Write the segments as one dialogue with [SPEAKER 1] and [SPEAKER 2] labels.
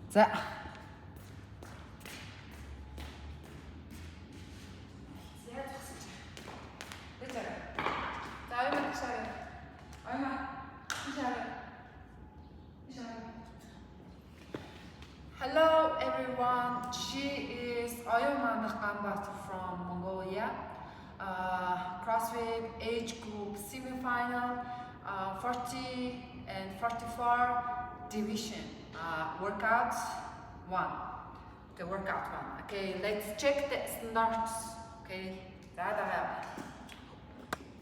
[SPEAKER 1] За. Hello everyone, she is Ayoma Nakamba from Mongolia. CrossFit age group semi-final, 40 and 44 division. Workout 1. Okay, workout 1. Okay, let's check the standards. Okay,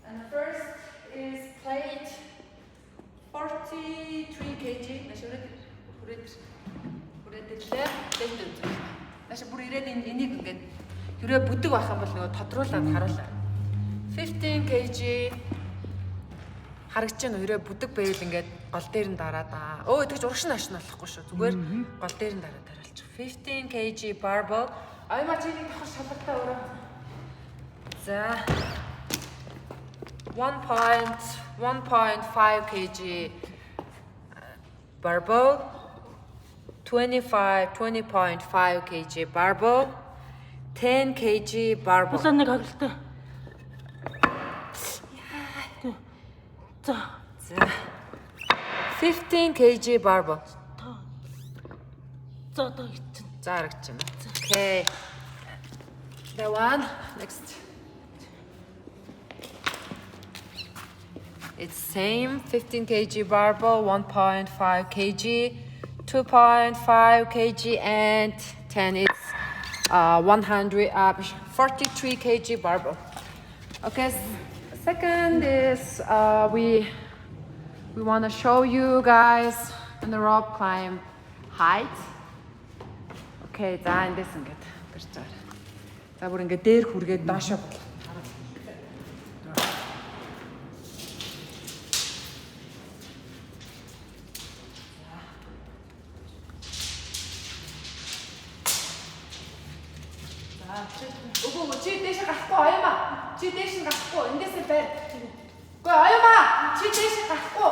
[SPEAKER 1] and the first is plate 43 kg. Нааша бүр ирээд энийг ингээд хэрвээ бүдэг байх юм бол нөгөө тодруулаад харуулаа. 15 kg харагч нь хэрвээ бүдэг байвал ингээд гол дээр нь дараад тэгж урагш нь ашиг болохгүй шүү. Зүгээр гол дээр нь дараад харуулчих. 15 kg barbell. Аймаа чиний давхар шалгалтаа өөрөө. За 1.5 kg barbell. 20.5 kg barbell, 10 kg barbell.
[SPEAKER 2] Улаан нэг хагалтай. За.
[SPEAKER 1] 15 kg barbell.
[SPEAKER 2] За гэж.
[SPEAKER 1] За харагч байна. Okay. The one next. It's same 15 kg barbell, 1.5 kg. 2.5 kg and 10 it's 43 kg barbell. Okay, second is we want to show you guys in the rope climb height. Okay, за эндээс ингээд гарч байгаа. За бүр ингээд дээр хүргээд доошоо бодлоо. Чи дээш гарахгүй Аяма. Чи дээш гарахгүй. Эндээсээ байр. Үгүй Аяма. Чи дээш гарахгүй.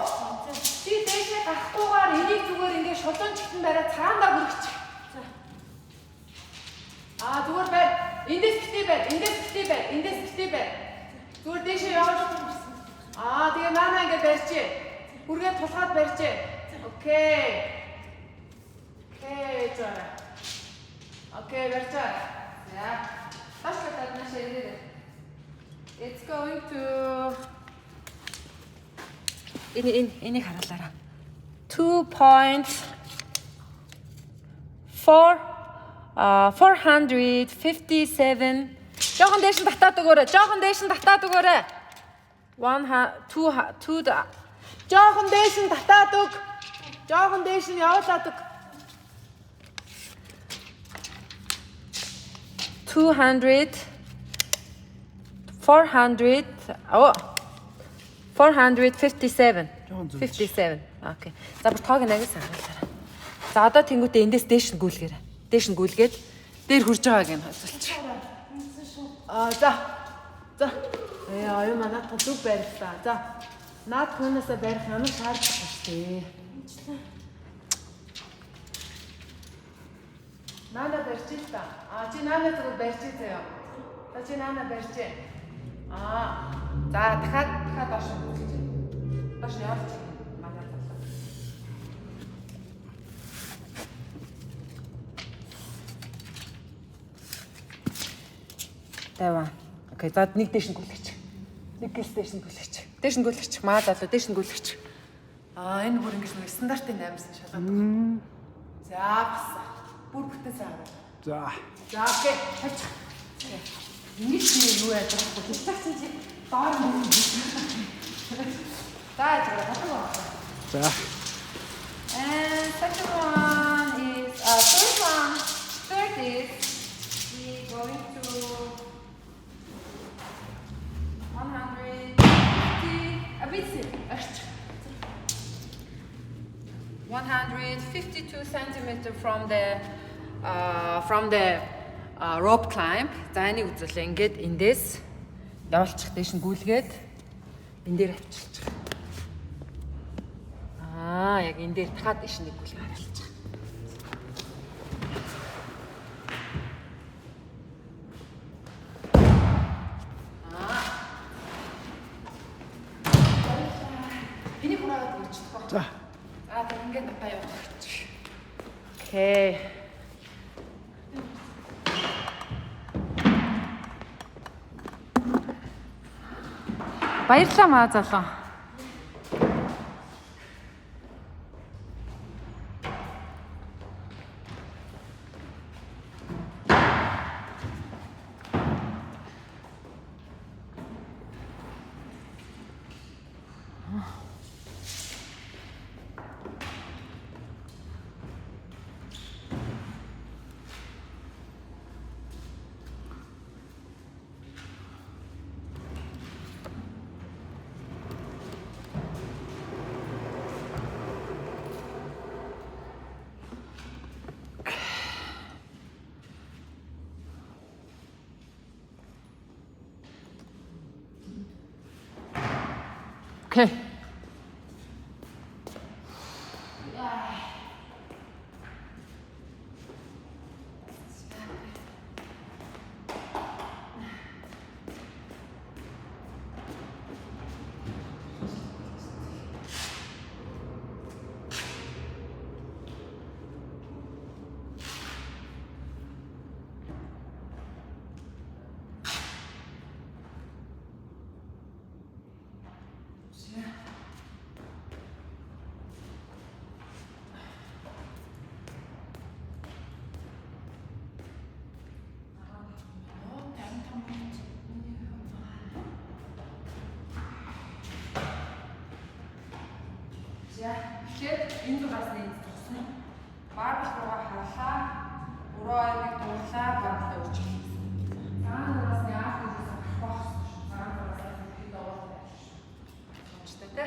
[SPEAKER 1] Чи дээш гарахгүйгээр энийг зүгээр ингээд шулуун чигтэн бариад цаандаа хүрчих. Зүгээр байр. Эндээс битээ байр. Эндээс битээ байр. Эндээс битээ байр. Зүгээр дээшээ яваад. Тэгээ наана ингээд барьчээ. Хүргээд тулгаад барьчээ. Окей. Заа. Окей, барьчаа. Yeah. It's going to энийг харуулаарай. 457. Жохон дээш нь татаад өгөөрэй. Жохон дээш нь татаад өгөөрэй. 2 жохон дээш нь татаад өг. Жохон дээш нь явуулаад өг. 457. Okay. За бүр тоог нагаас харуулаарай. За одоо тэнгуүтээ эндээс дээш нь гүйлгээрэй. Дээш нь гүйлгээд дээр хурж байгааг нь харуулчих. За. Аюу манайх зүг байрлаа. За. Наад хүнээсээ барих ямар шаардлагатай шүү дээ. Нана барьчих та. Чи нана зүгээр барьчих заяа. Чи нана барьчих. За дахиад доош нь. Доош нь явуулчих. Манай талаа. Таваа. Окей, за нэг дээш нь гүйлгэж. Нэг гэлс дээш нь гүйлгэж. Дээш нь гүйлгэж. Маа залуу дээш нь гүйлгэж. Энэ бүр ингэж нэг стандартын 8-сан шалгаад байна. За баса. Бүр бүтэн цаа. За. За окей. Тавьчих. Нэг юу яаж байгаа вэ? Тэгсэн чи доор нь. За яа. За. And second one is third is we going to 152 centimeter from the rope climb. За энийг үзүүлээ. Ингээд эндээс явуулчих дэш нь гүйлгээд энэ дээр авчилчих. Яг энэ дээр дахиад дэш нэг гүйлгээ харуулчих. Окей. Баярлалаа маа залуу. Okay. Тэгэхээр энэ зугаас нэг тусна. Баабал руугаа харлаа. Өрөө аймаг дуурлаа, баабалтай үржүүлсэн. Цаана нураас нэг аах дээрээс авах болсон шүү. Цаана нураас нэг дуулах байсан шүү. Сонстой те.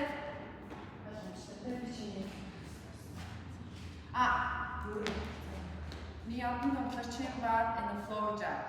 [SPEAKER 1] Сонстой би чиний. We open the touching bar and the floor jet.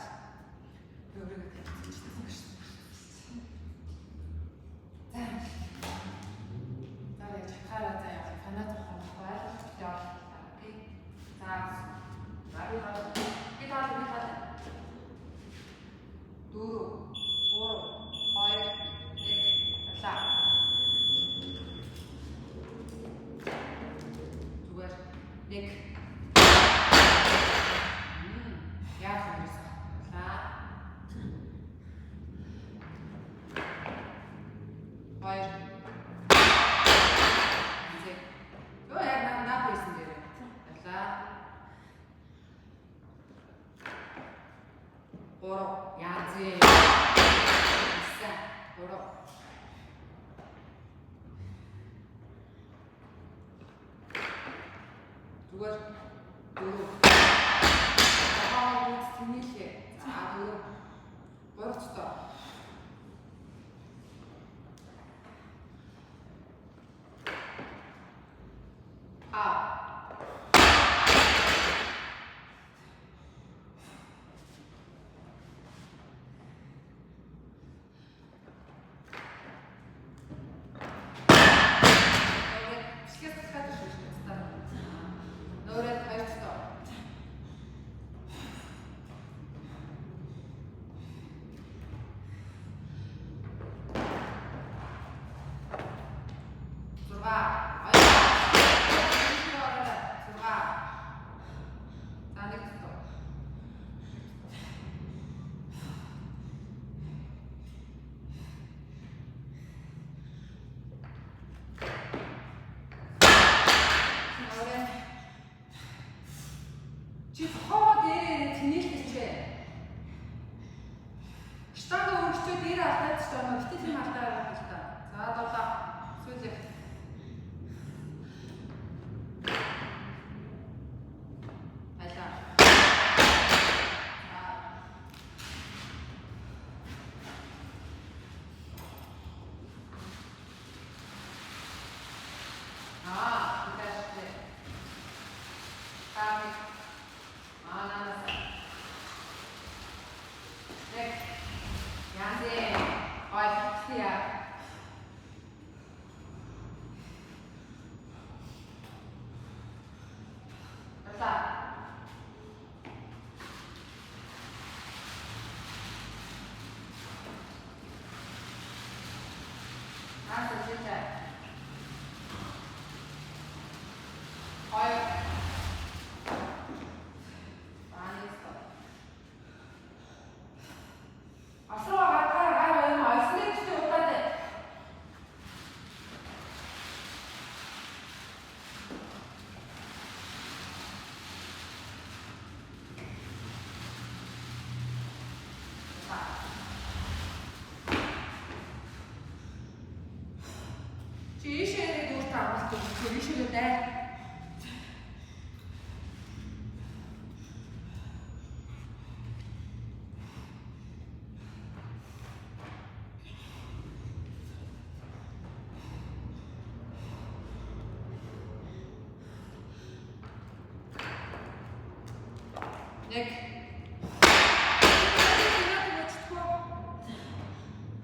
[SPEAKER 1] Нэг.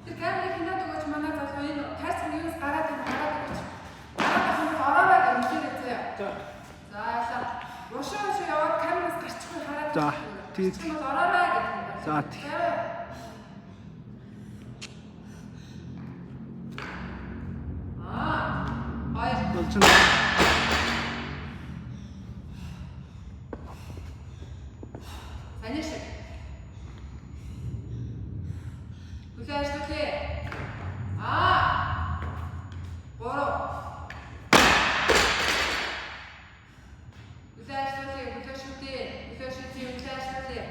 [SPEAKER 1] Тэр камерыг хинаад өгөөч манай залуу энэ тайс юус гараад өгөөч. Гараад хинаа ороорой гэж хэлээ заяа. За. За яа. Ушаа яваад камераас гарчихгүй хараад.
[SPEAKER 3] За. Тийм.
[SPEAKER 1] Бол ороорой гэж.
[SPEAKER 3] За.
[SPEAKER 1] Хоёр.
[SPEAKER 3] Болж
[SPEAKER 1] Саний шиг. Хүлээ ажиллуулъя. Бороо. Хүлээ ажиллуулъя. Хүлээ шүтээ. Хүлээ ажиллуулъя.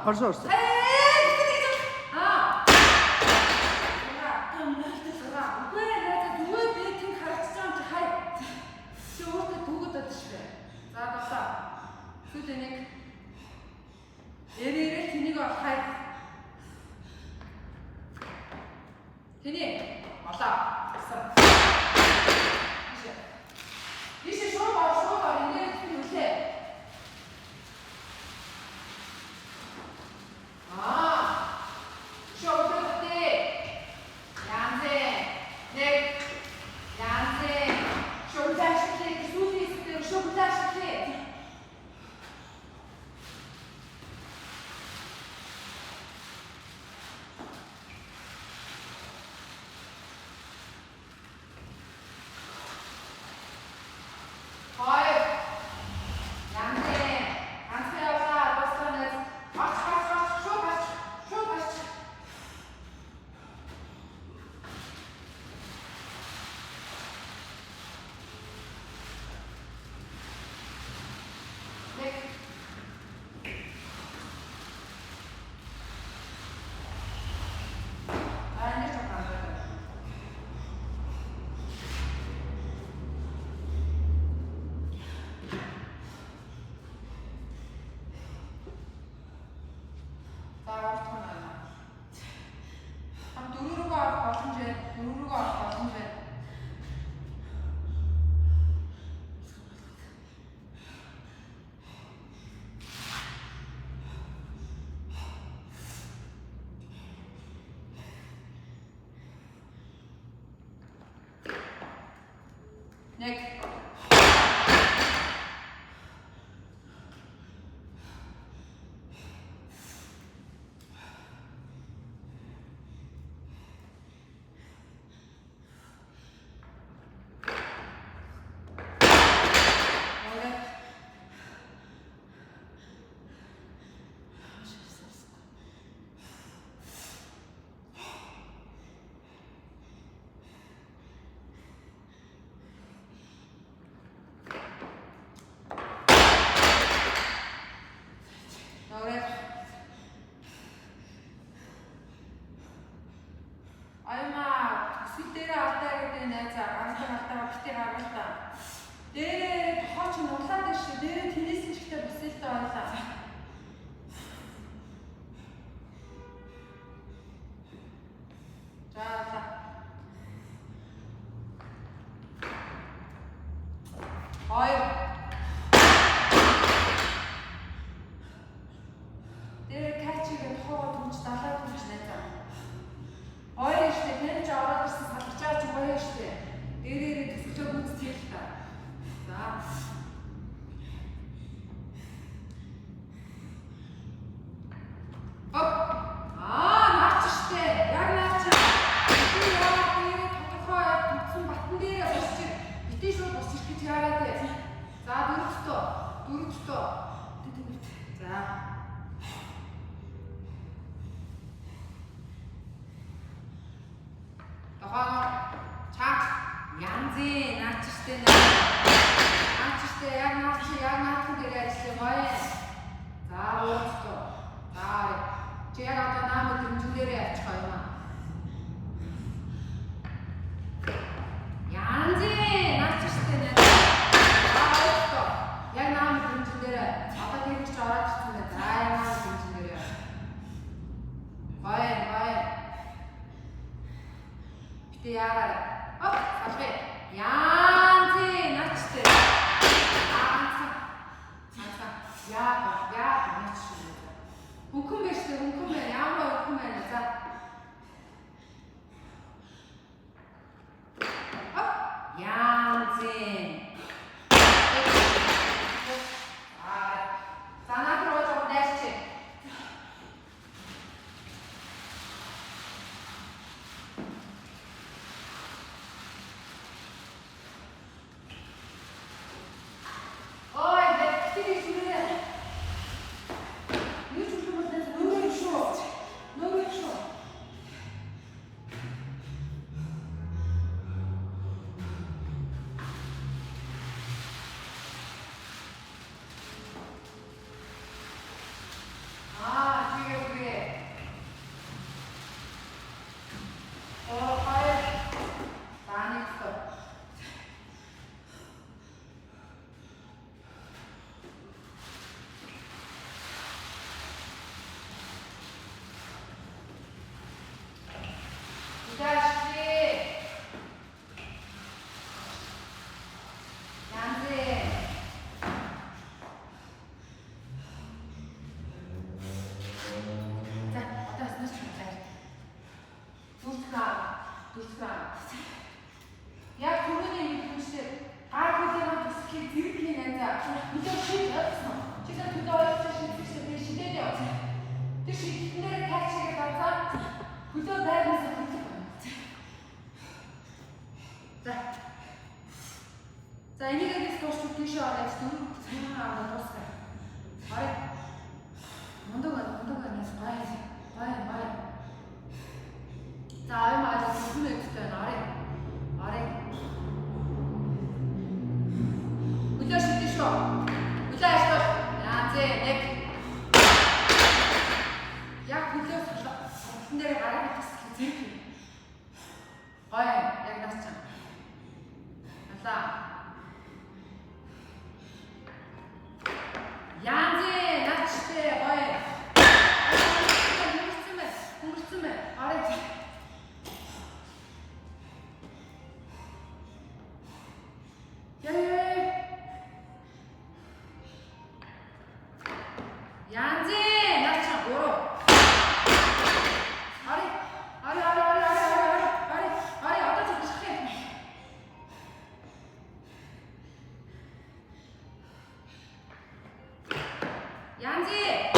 [SPEAKER 3] Орсон. Нэг.
[SPEAKER 1] Бити шууд босч гэж яараад ээ. За дөрөвтөө. За. Тохоо чак янзи наачстэй яг наачсан дээр ажиллах гоё. За өөртөө. За чи яг одоо наамд дэмжин дээрээ авчих гоё юм аа. янзи наачстэй нэ. За өөртөө. Яг наамд дэмжин дээрээ одоо тэр чи ороод ирсэн байна. За яг наамд дэмжин дээрээ. Гоё. Бити яараа. Оп, албай. янзи наачстэй. Яа, наачстэй. Хөнгөн байна. Ямар хөнгөн байна. За. Оп, янзи. За наадруу жоо дайрч. Яг түрүүний мэдүүлсэн гар бүлээн тусахыг зэрэгний нанзаа өдөр шийд явсан. Чигээр төдөө ойлгож шийдчихсэн би шийдээд явсан. Тэр шийдтнээр тачигээ бацаа хөдөө байрнаас хөдлөв. За энийгээс тууш тийшээ ороод түрүү аваад дуусгая. Хараа. Мундаг нас бай. За аймаа зөвхөн өгдөө нарыг. Үлээ шийдэж шүү. Үлээ ажил. Янзэ нэг. Яг үлээ салхин дээр гараад тасчих зэрэг. Гоё яг нас чам. Алаа. Янзэ начтэй гоё. Хөнгөрцөн байна. Арай. янзи наача гурав. Ари одоо чигших юм. янзи.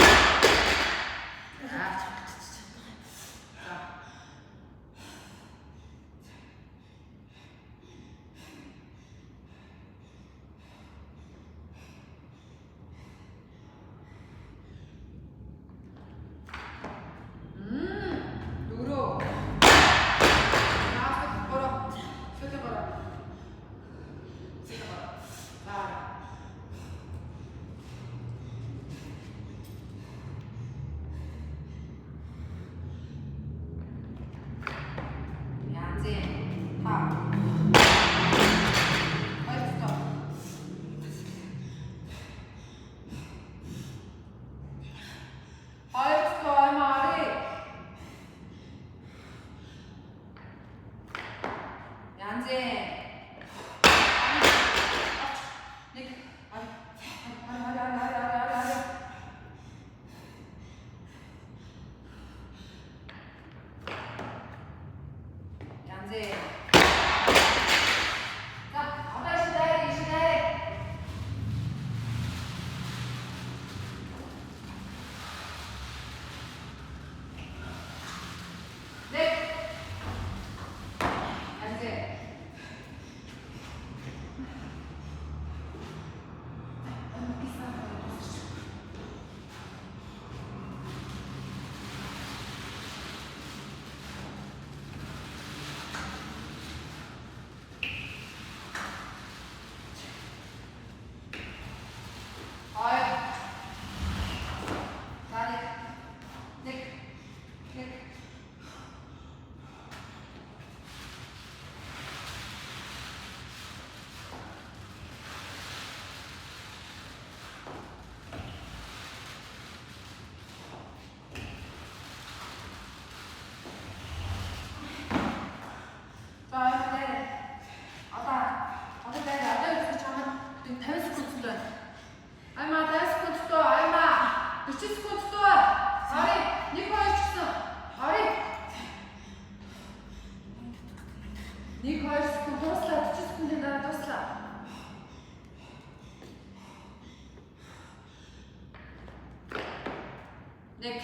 [SPEAKER 3] Нэг.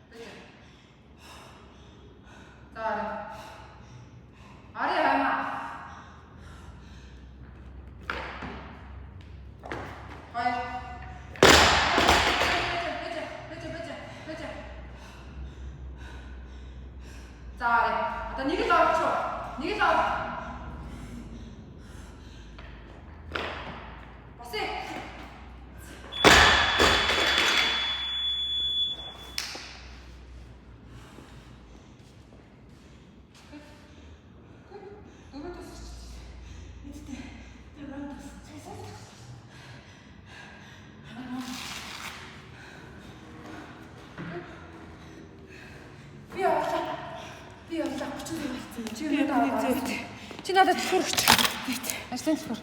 [SPEAKER 3] Бэж. За. Ари аймаа. Хоёр. Бэж. За. Одоо нэг л авч. Нэг л ав. Босээ. Би явлаа. Чи надад түр өгч. Ажлын түр.